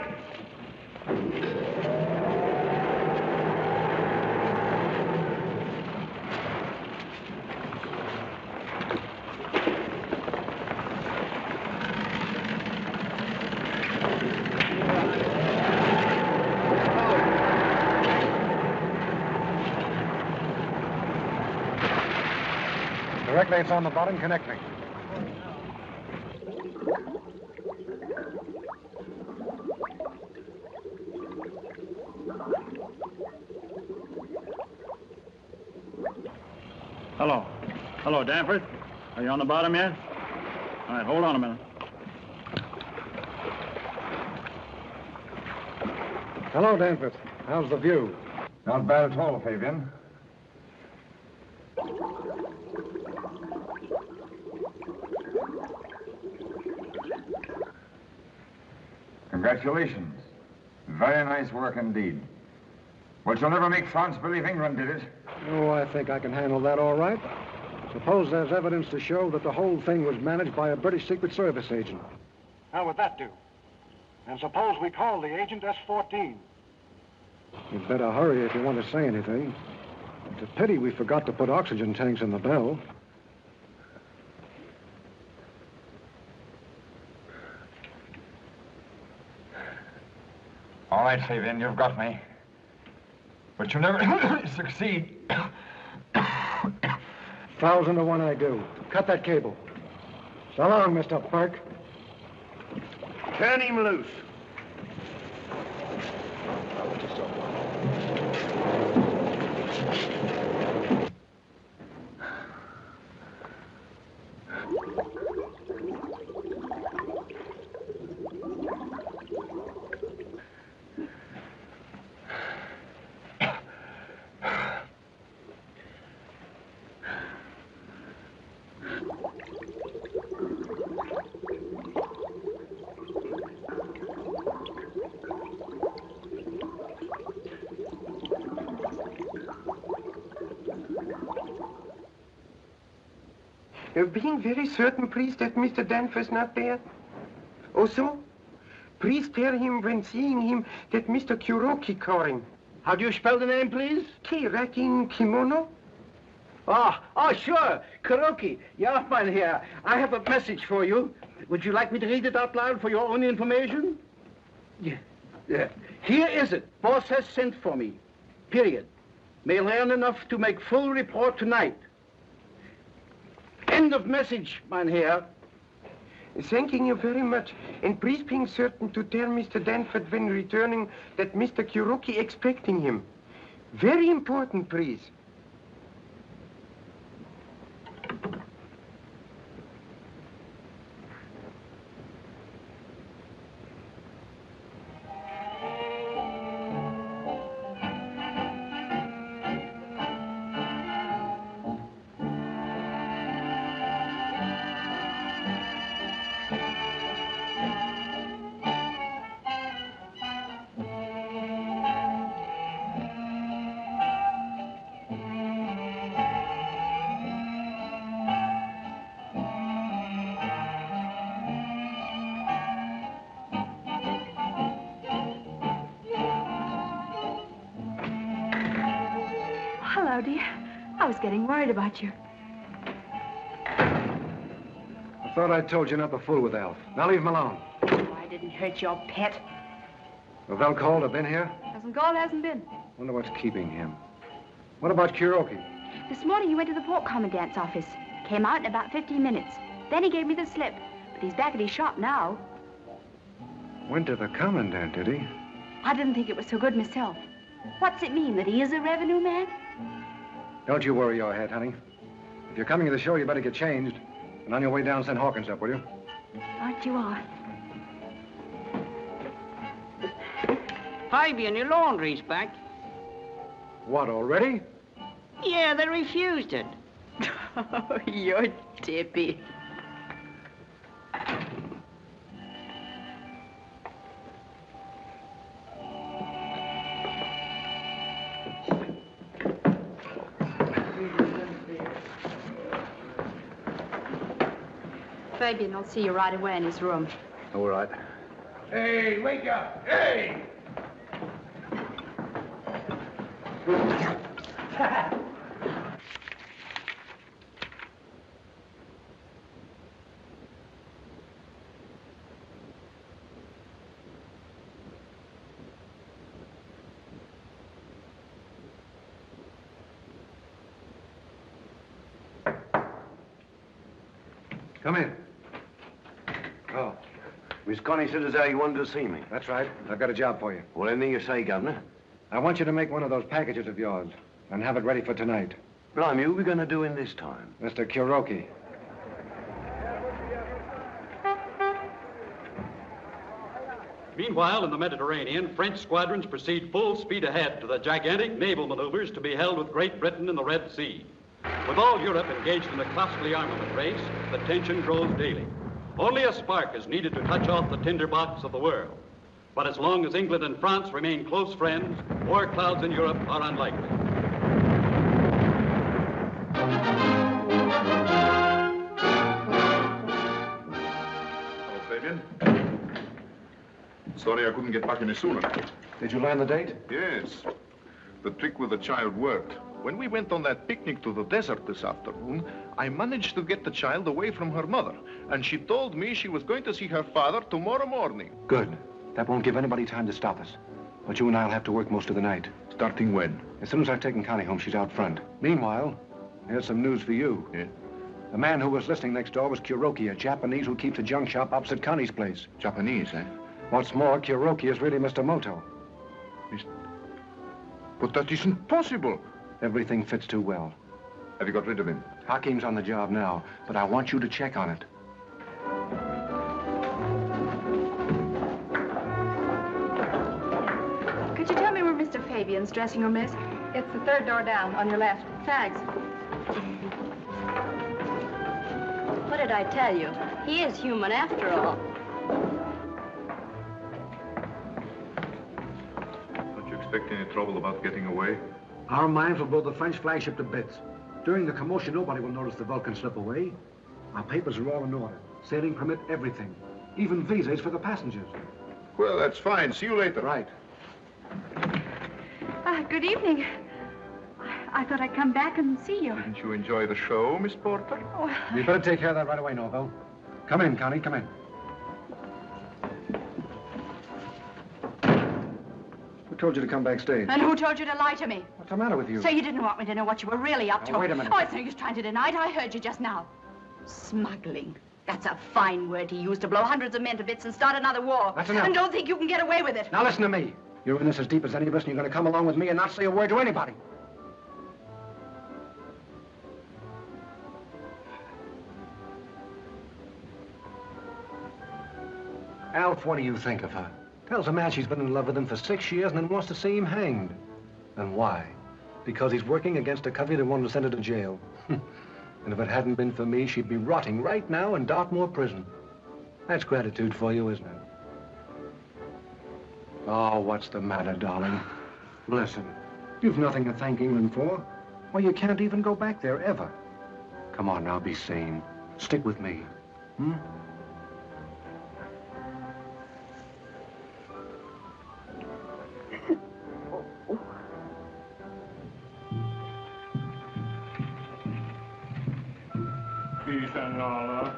Directly, it's on the bottom. Connect me. Hello. Hello, Danforth. Are you on the bottom yet? All right, hold on a minute. Hello, Danforth. How's the view? Not bad at all, Fabian. Congratulations. Very nice work indeed. But you'll never make France believe England did it. Oh, I think I can handle that all right. Suppose there's evidence to show that the whole thing was managed by a British Secret Service agent. How would that do? And suppose we call the agent S-14. You'd better hurry if you want to say anything. It's a pity we forgot to put oxygen tanks in the bell. All right, Fabian, you've got me. But you'll never succeed. 1,000 to 1 I do. Cut that cable. So long, Mr. Burke. Turn him loose. You're being very certain, please, that Mr. Danforth's not there? Also, please tell him when seeing him that Mr. Kuroki calling. How do you spell the name, please? K-Rat in kimono. Oh, sure. Kuroki. Yeah, Mynheer. I have a message for you. Would you like me to read it out loud for your own information? Yeah. Here is it. Boss has sent for me. Period. May learn enough to make full report tonight. End of message, Mynheer. Thanking you very much. And please being certain to tell Mr. Danford when returning that Mr. Kuroki expecting him. Very important, please. Hello, dear. I was getting worried about you. I thought I told you not to fool with Alf. Now leave him alone. Oh, I didn't hurt your pet. Lavelle called. Have been here? Hasn't called, hasn't been. Wonder what's keeping him. What about Kuroki? This morning he went to the port commandant's office. Came out in about 15 minutes. Then he gave me the slip. But he's back at his shop now. Went to the commandant, did he? I didn't think it was so good myself. What's it mean, that he is a revenue man? Don't you worry your head, honey. If you're coming to the show, you better get changed. And on your way down, send Hawkins up, will you? Right you are. Fabian, your laundry's back. What, already? Yeah, they refused it. Oh, you're tippy. Fabian will see you right away in his room. All right. Hey, wake up! Hey! Come in. Oh. Miss Connie said as how you wanted to see me. That's right. I've got a job for you. Well, anything you say, Governor. I want you to make one of those packages of yours and have it ready for tonight. Blimey, who are we going to do in this time? Mr. Kuroki. Meanwhile, in the Mediterranean, French squadrons proceed full speed ahead to the gigantic naval maneuvers to be held with Great Britain in the Red Sea. With all Europe engaged in a costly armament race, the tension grows daily. Only a spark is needed to touch off the tinderbox of the world. But as long as England and France remain close friends, war clouds in Europe are unlikely. Hello, Fabian. Sorry I couldn't get back any sooner. Did you learn the date? Yes. The trick with the child worked. When we went on that picnic to the desert this afternoon, I managed to get the child away from her mother, and she told me she was going to see her father tomorrow morning. Good. That won't give anybody time to stop us. But you and I'll have to work most of the night. Starting when? As soon as I've taken Connie home, she's out front. Meanwhile, here's some news for you. Yeah? The man who was listening next door was Kuroki, a Japanese who keeps a junk shop opposite Connie's place. Japanese, eh? What's more, Kuroki is really Mr. Moto. But that isn't possible. Everything fits too well. Have you got rid of him? Hakim's on the job now, but I want you to check on it. Could you tell me where Mr. Fabian's dressing room is? It's the third door down, on your left. Thanks. What did I tell you? He is human after all. Don't you expect any trouble about getting away? Our mines will blow the French flagship to bits. During the commotion, nobody will notice the Vulcan slip away. Our papers are all in order. Sailing permit, everything. Even visas for the passengers. Well, that's fine. See you later. Right. Good evening. I thought I'd come back and see you. Didn't you enjoy the show, Miss Porter? Oh, You better take care of that right away, Norville. Come in, Connie, come in. Who told you to come backstage? and who told you to lie to me? What's the matter with you? So you didn't want me to know what you were really up to? Now, wait a minute. Oh, it's no use trying to deny it. I heard you just now. Smuggling. That's a fine word he used to blow hundreds of men to bits and start another war. That's enough. And don't think you can get away with it. Now listen to me. You're in this as deep as any of us, and you're going to come along with me and not say a word to anybody. Alf, what do you think of her? Tells a man she's been in love with him for 6 years and then wants to see him hanged. And why? Because he's working against a covey that wanted to send her to jail. And if it hadn't been for me, she'd be rotting right now in Dartmoor prison. That's gratitude for you, isn't it? Oh, what's the matter, darling? Listen, you've nothing to thank England for. Why, you can't even go back there, ever. Come on now, be sane. Stick with me. Hmm? Inshallah.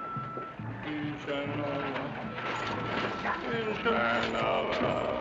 Inshallah. Inshallah.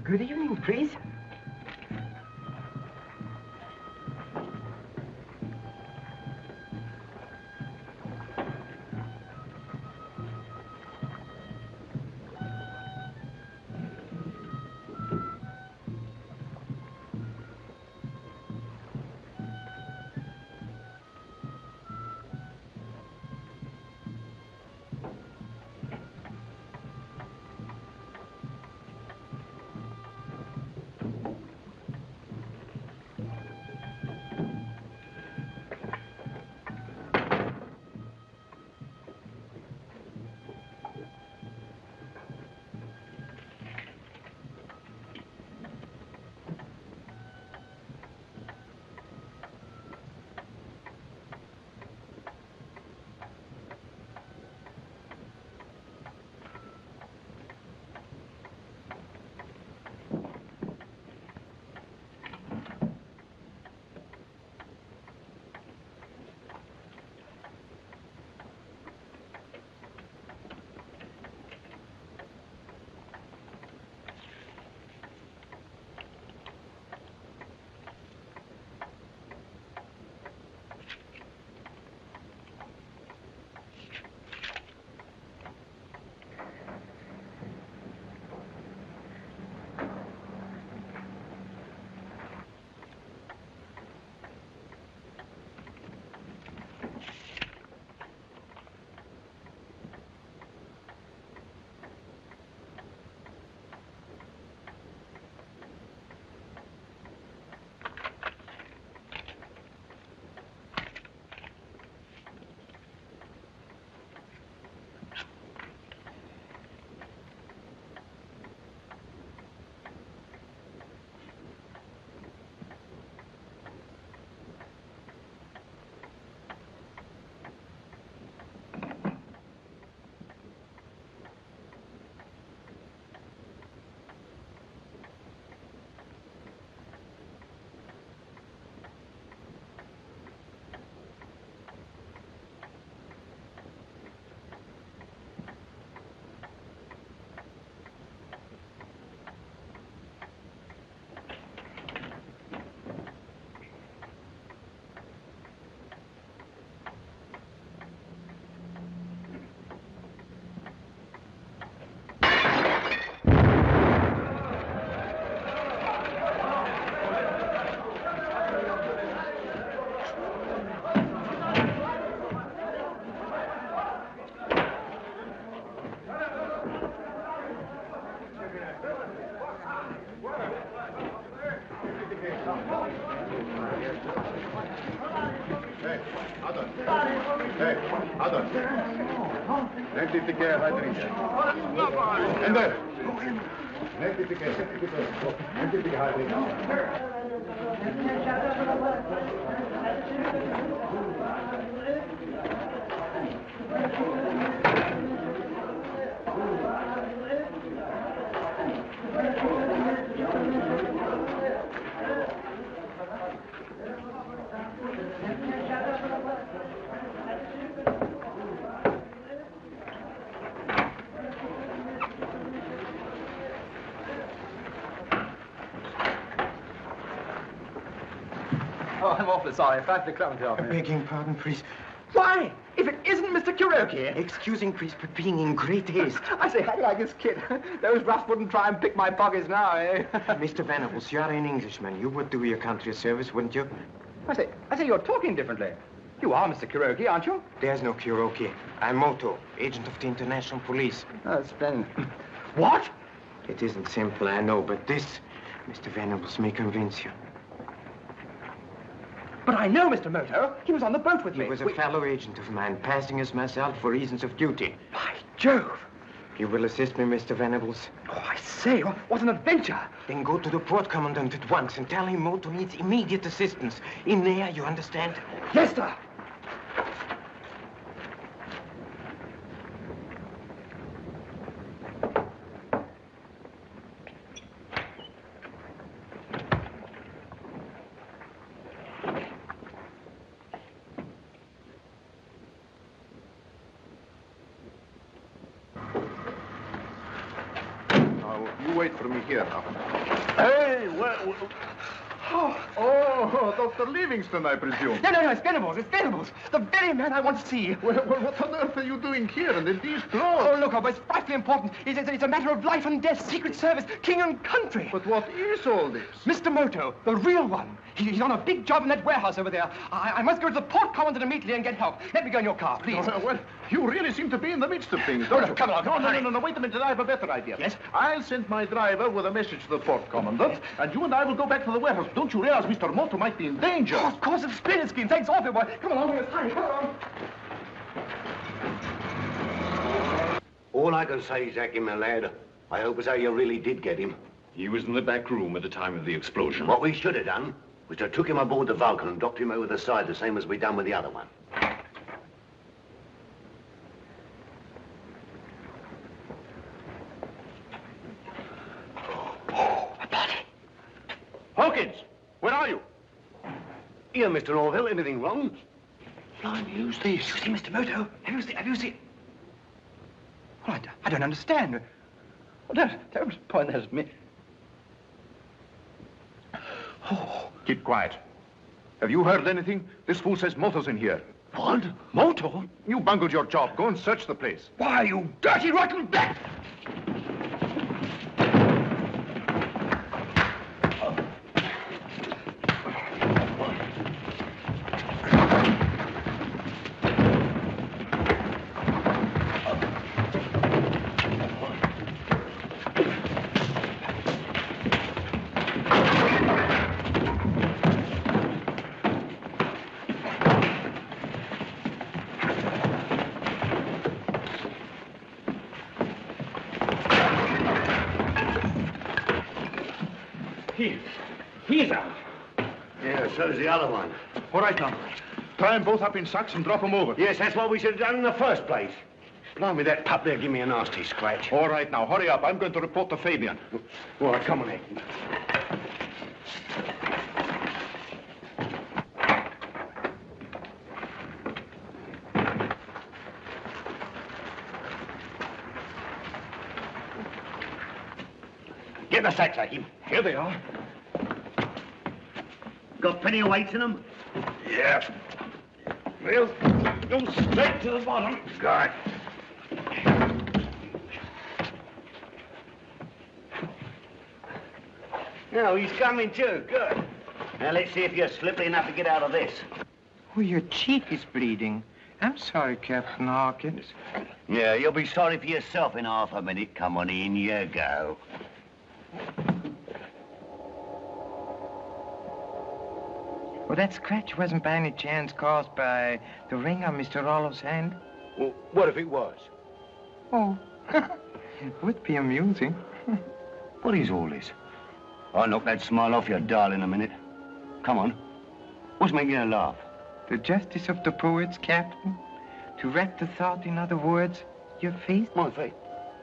Good evening, please. Hey, Otto. Hey, Otto. Rectifiquer, rectifiquer. Ende. Rectifiquer, rectifiquer. Rectifiquer, Oh, I'm awfully sorry. Frightfully clumsy of me. Begging pardon, priest. Why? If it isn't Mr. Kuroki. Excusing, priest, but being in great haste. I say, how do you like this kid? Those roughs wouldn't try and pick my pockets now, eh? Mr. Venables, you are an Englishman. You would do your country a service, wouldn't you? I say, you're talking differently. You are Mr. Kuroki, aren't you? There's no Kuroki. I'm Moto, agent of the international police. Oh, splendid. What? It isn't simple, I know, but this, Mr. Venables, may convince you. But I know Mr. Moto. He was on the boat with me. He was a fellow agent of mine, passing as myself for reasons of duty. By Jove! You will assist me, Mr. Venables? Oh, I say, what an adventure! Then go to the port commandant at once and tell him Moto needs immediate assistance. In there, you understand? Yes, sir! You wait for me here now. Hey, well... Oh, Dr. Livingston, I presume. No, it's Venables. It's Venables. The very man I want to see. Well, what on earth are you doing here and in these clothes? Oh, look, it's frightfully important. It's a matter of life and death, Secret Service, king and country. But what is all this? Mr. Moto, the real one. He's on a big job in that warehouse over there. I must go to the port commandant immediately and get help. Let me go in your car, please. Well, you really seem to be in the midst of things, don't you? Come on, No, wait a minute. I have a better idea. Yes? I'll send my driver with a message to the port commandant, and you and I will go back to the warehouse. Don't you realize Mr. Moto might be in danger? Oh, of course, it's a splendid scheme. Thanks awfully, boy. Come along, let's hurry. Come on. All I can say, Jackie, my lad, I hope as how you really did get him. He was in the back room at the time of the explosion. What we should have done was to took him aboard the Vulcan and docked him over the side, the same as we done with the other one. Hawkins, where are you? Here, Mr. Orville, anything wrong? Blimey, who's this? You see, Mr. Moto? Have you seen... Well, I don't understand. Well, don't point that at me. Oh. Keep quiet. Have you heard anything? This fool says Moto's in here. What? Moto? You bungled your job. Go and search the place. Why, you dirty, rotten bat! He's out. Yeah, so's the other one. All right, now. Tie them both up in sacks and drop them over. Yes, that's what we should have done in the first place. Blimey, that pup there give me a nasty scratch. All right, now, hurry up. I'm going to report to Fabian. All right, come on, Ed. Get the sacks, Hakim. Here they are. Got plenty of weights in them? Yeah. Well, go straight to the bottom. Good. No, he's coming too. Good. Now, let's see if you're slippery enough to get out of this. Oh, your cheek is bleeding. I'm sorry, Captain Hawkins. Yeah, you'll be sorry for yourself in half a minute. Come on, in you go. Well, that scratch wasn't by any chance caused by the ring on Mr. Rollo's hand? Well, what if it was? Oh, would be amusing. What is all this? I'll knock that smile off your doll in a minute. Come on. What's making you laugh? The justice of the poets, Captain. To wrap the thought in other words, your face. My face?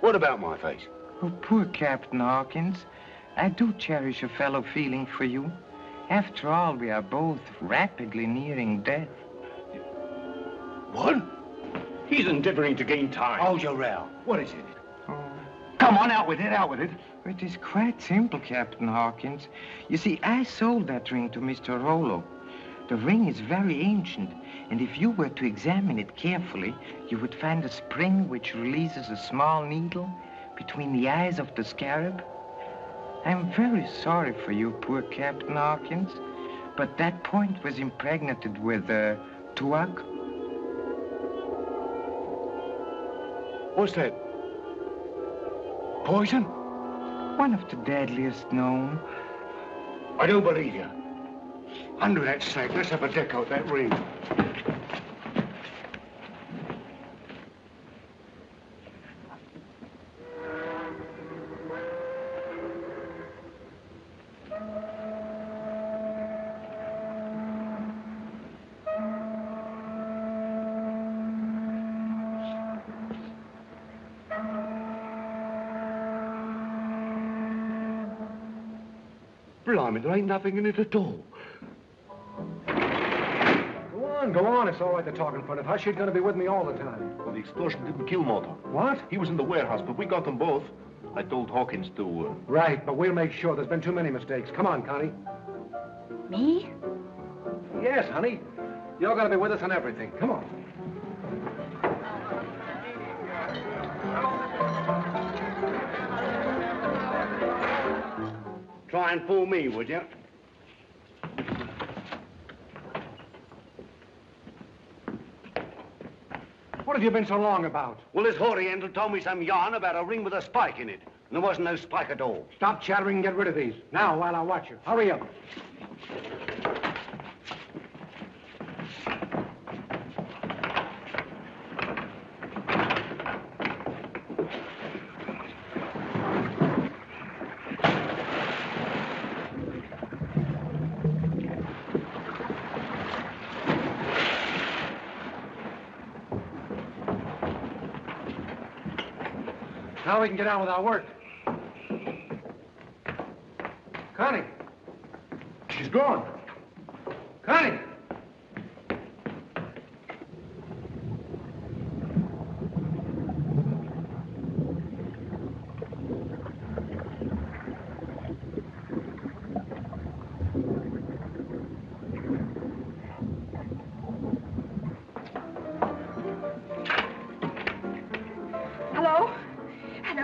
What about my face? Oh, poor Captain Hawkins. I do cherish a fellow feeling for you. After all, we are both rapidly nearing death. What? He's endeavoring to gain time. Hold your row. What is it? Oh. Come on, out with it, out with it. It is quite simple, Captain Hawkins. You see, I sold that ring to Mr. Rollo. The ring is very ancient, and if you were to examine it carefully, you would find a spring which releases a small needle between the eyes of the scarab. I'm very sorry for you, poor Captain Hawkins, but that point was impregnated with, tuak. What's that? Poison? One of the deadliest known. I don't believe you. Under that sack, let's have a deck out that ring. Blimey, there ain't nothing in it at all. Go on. It's all right to talk in front of her. She's going to be with me all the time. Well, the explosion didn't kill Moto. What? He was in the warehouse, but we got them both. I told Hawkins to... Right, but we'll make sure. There's been too many mistakes. Come on, Connie. Me? Yes, honey. You're going to be with us on everything. Come on. Try and fool me, would you? What have you been so long about? Well, this Oriental told me some yarn about a ring with a spike in it. And there wasn't no spike at all. Stop chattering and get rid of these. Now, while I watch you. Hurry up. Now we can get on with our work. Connie. She's gone. Connie.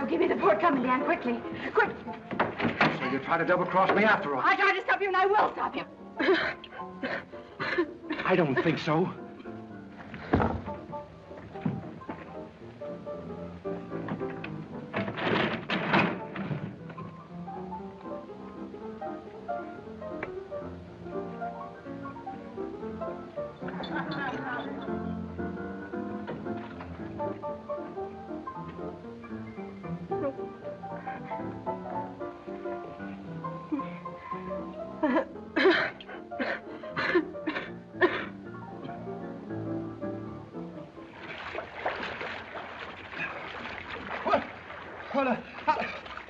Give me the port coming, Dan, quickly. Quick. So you try to double-cross me after all? I tried to stop you, and I will stop you. I don't think so.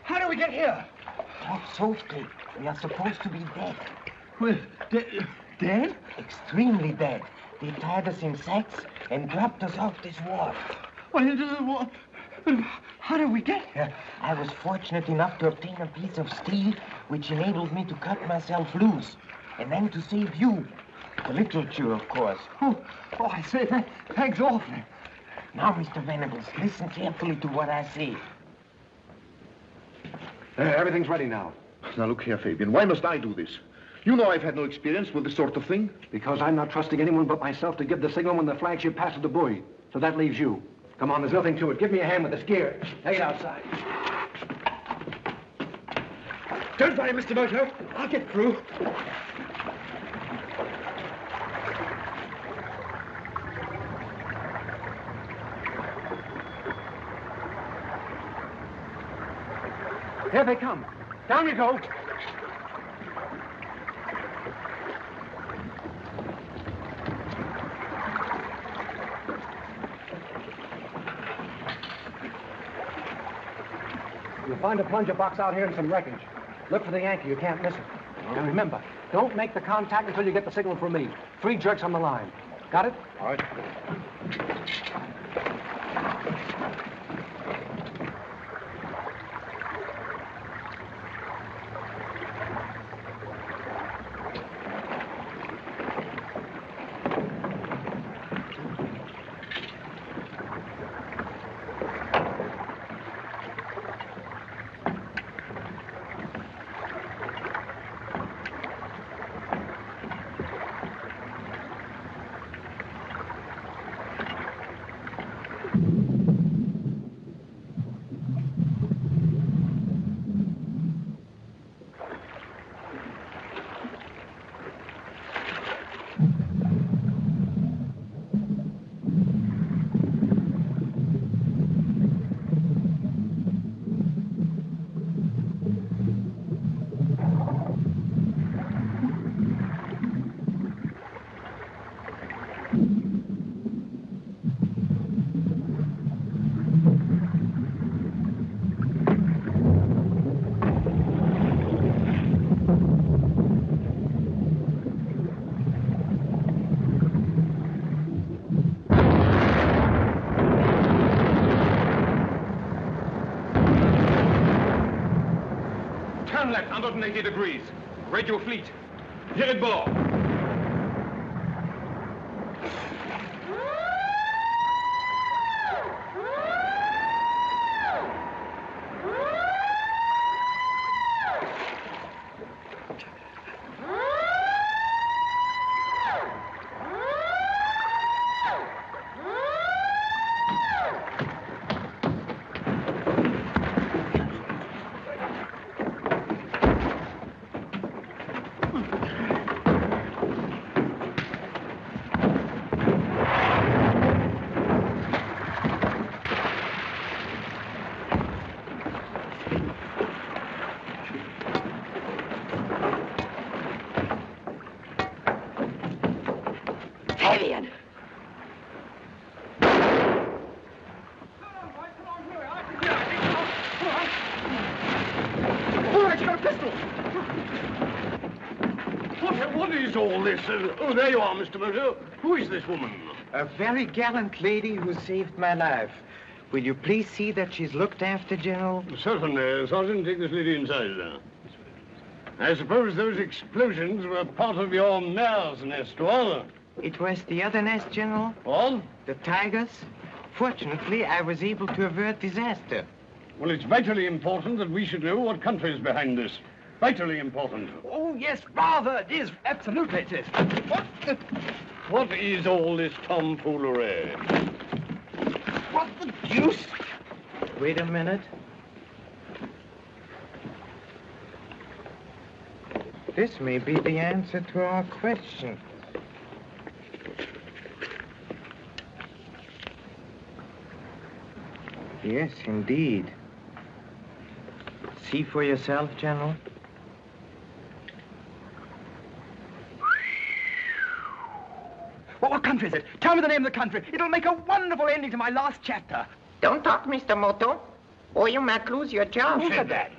How do we get here? Talk softly. We are supposed to be dead. Well, dead? Extremely dead. They tied us in sacks and dropped us off this wharf. Well, how did we get here? I was fortunate enough to obtain a piece of steel which enabled me to cut myself loose. And then to save you. The literature, of course. Oh, I say, thanks awfully. Now, Mr. Venables, listen carefully to what I say. Everything's ready now. Now, look here, Fabian. Why must I do this? You know I've had no experience with this sort of thing. Because I'm not trusting anyone but myself to give the signal when the flagship passes the buoy. So that leaves you. Come on, there's nothing to it. Give me a hand with this gear. Take it outside. Don't worry, Mr. Moto. I'll get through. Here they come. Down you go. You'll find a plunger box out here and some wreckage. Look for the Yankee. You can't miss it. And remember, don't make the contact until you get the signal from me. 3 jerks on the line. Got it? All right. Turn left, 180 degrees. Radio fleet. Here it bore. Fabian! Oh, she's got a pistol! What is all this? Oh, there you are, Mr. Moto. Who is this woman? A very gallant lady who saved my life. Will you please see that she's looked after, General? Certainly. Sergeant, take this lady inside. I suppose those explosions were part of your mare's nest, or? It was the other nest, General. What? The tigers. Fortunately, I was able to avert disaster. Well, it's vitally important that we should know what country is behind this. Vitally important. Oh, yes, rather. It is. Absolutely it is. What is all this tomfoolery? What the deuce? Wait a minute. This may be the answer to our question. Yes, indeed. See for yourself, General. What country is it? Tell me the name of the country. It'll make a wonderful ending to my last chapter. Don't talk, Mr. Moto, or you might lose your job. Who said that?